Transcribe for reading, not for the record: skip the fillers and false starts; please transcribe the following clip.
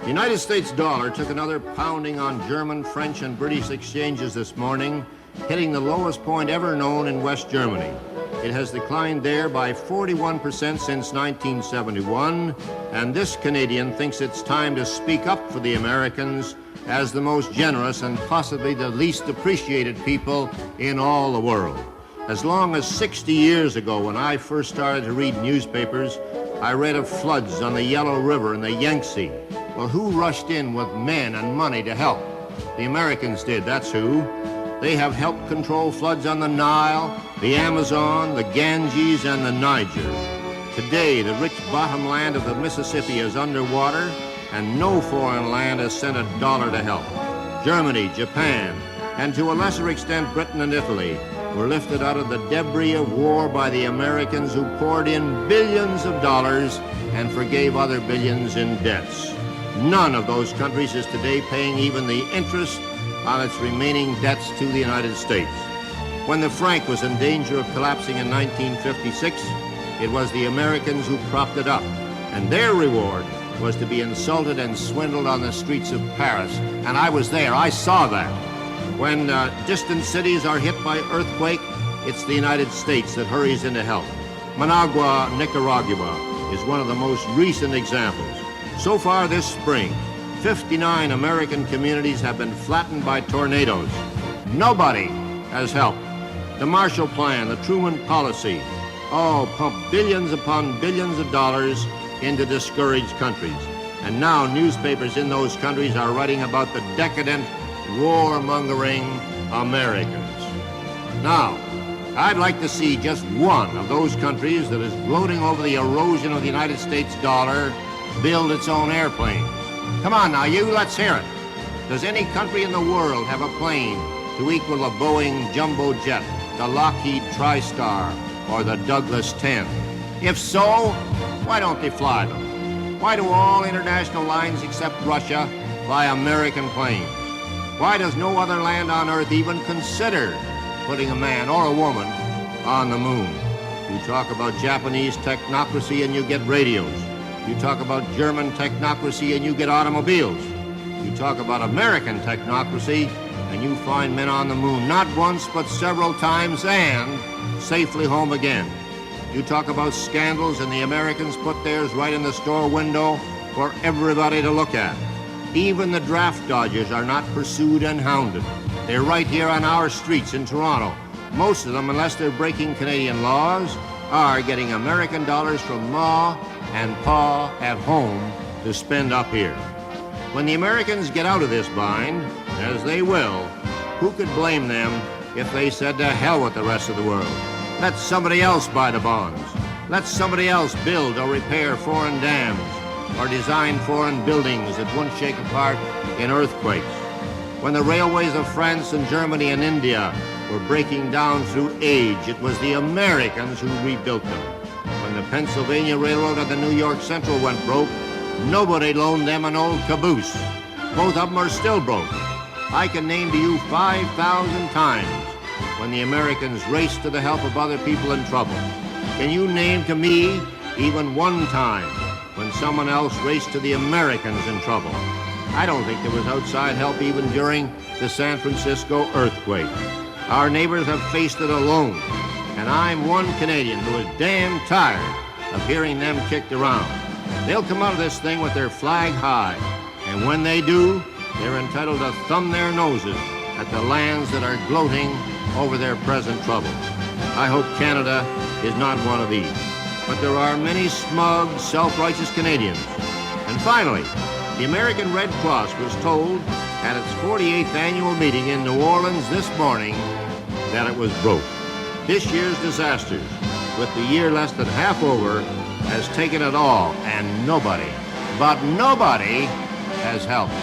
The United States dollar took another pounding on German, French, and British exchanges this morning, hitting the lowest point ever known in West Germany. It has declined there by 41% since 1971, and this Canadian thinks it's time to speak up for the Americans as the most generous and possibly the least appreciated people in all the world. As long as 60 years ago, when I first started to read newspapers, I read of floods on the Yellow River and the Yangtze. Well, who rushed in with men and money to help? The Americans did, that's who. They have helped control floods on the Nile, the Amazon, the Ganges, and the Niger. Today, the rich bottomland of the Mississippi is underwater, and no foreign land has sent $1 to help. Germany, Japan, and to a lesser extent Britain and Italy were lifted out of the debris of war by the Americans, who poured in billions of dollars and forgave other billions in debts. None of those countries is today paying even the interest on its remaining debts to the United States. When the franc was in danger of collapsing in 1956, it was the Americans who propped it up, and their reward was to be insulted and swindled on the streets of Paris. And I was there, I saw that. When distant cities are hit by earthquake, it's the United States that hurries in to help. Managua, Nicaragua is one of the most recent examples. So far this spring, 59 American communities have been flattened by tornadoes. Nobody has helped. The Marshall Plan, the Truman Policy, all pump billions upon billions of dollars into discouraged countries. And now newspapers in those countries are writing about the decadent, warmongering Americans. Now, I'd like to see just one of those countries that is gloating over the erosion of the United States dollar build its own airplanes. Come on now, you, let's hear it. Does any country in the world have a plane to equal the Boeing jumbo jet, the Lockheed TriStar, or the Douglas 10? If so, why don't they fly them? Why do all international lines except Russia fly American planes? Why does no other land on Earth even consider putting a man or a woman on the moon? You talk about Japanese technocracy and you get radios. You talk about German technocracy and you get automobiles. You talk about American technocracy and you find men on the moon, not once but several times, and safely home again. You talk about scandals and the Americans put theirs right in the store window for everybody to look at. Even the draft dodgers are not pursued and hounded. They're right here on our streets in Toronto. Most of them, unless they're breaking Canadian laws, are getting American dollars from Ma and Pa at home to spend up here. When the Americans get out of this bind, as they will, who could blame them if they said to hell with the rest of the world? Let somebody else buy the bonds. Let somebody else build or repair foreign dams or design foreign buildings that won't shake apart in earthquakes. When the railways of France and Germany and India were breaking down through age, it was the Americans who rebuilt them. When the Pennsylvania Railroad and the New York Central went broke, nobody loaned them an old caboose. Both of them are still broke. I can name to you 5,000 times when the Americans raced to the help of other people in trouble. Can you name to me even one time when someone else raced to the Americans in trouble? I don't think there was outside help even during the San Francisco earthquake. Our neighbors have faced it alone, and I'm one Canadian who is damn tired of hearing them kicked around. They'll come out of this thing with their flag high, and when they do, they're entitled to thumb their noses at the lands that are gloating over their present trouble. I hope Canada is not one of these, but there are many smug, self-righteous Canadians. And finally, the American Red Cross was told at its 48th annual meeting in New Orleans this morning that it was broke. This year's disasters, with the year less than half over, has taken it all, and nobody, but nobody, has helped.